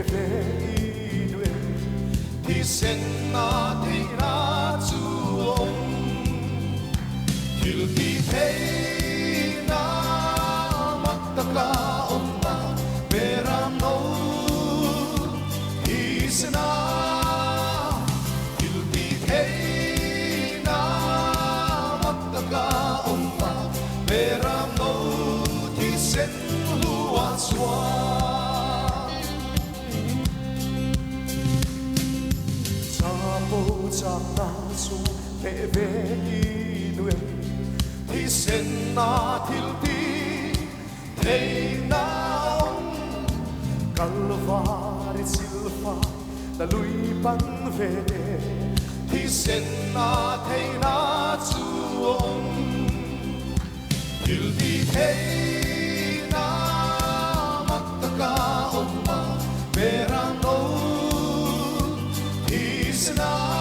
vei due thì senna thì na chuom til ti thei na mattaka omma beram no thì senna til ti thei na mattaka omma beram no thì sen lua swa 장나수 베베이누에 티센나 틸티 테이나온 갈바리 실파 달루이반 베데 티센나 테이나 주온 틸티 테이나 막다가 엄마 베라노 티센나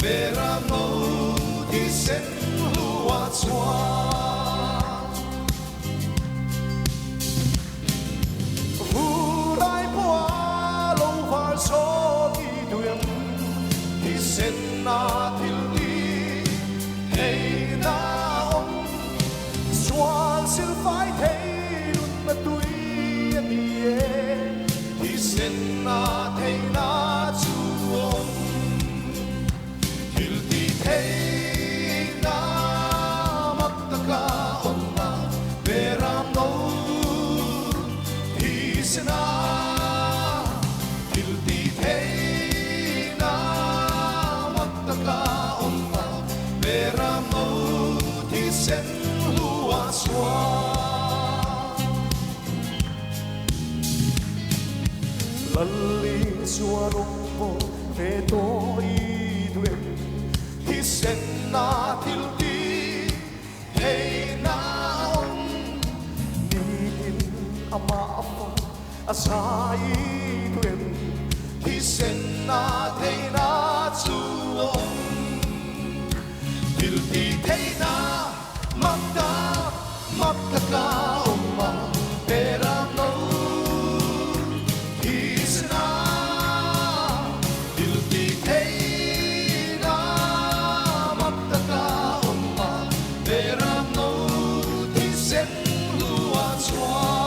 Verano di sen lua chua Vu lai boa lâu var so đi đường Thì sen na til đi Hey na ông Xoan sil phải thấy luôn mà tuổi anh đi Thì sen na thấy na chu ông Heina mattaka omma verano hisna tilti heina mattaka omma verano tisen lua swa lalli suarompo vetori senna tilti heina on nitin ama apa asai tuem hi senna heina chuom tilti heina mattaka omma verano hisna tilti heina Verano thì sen lua xóa.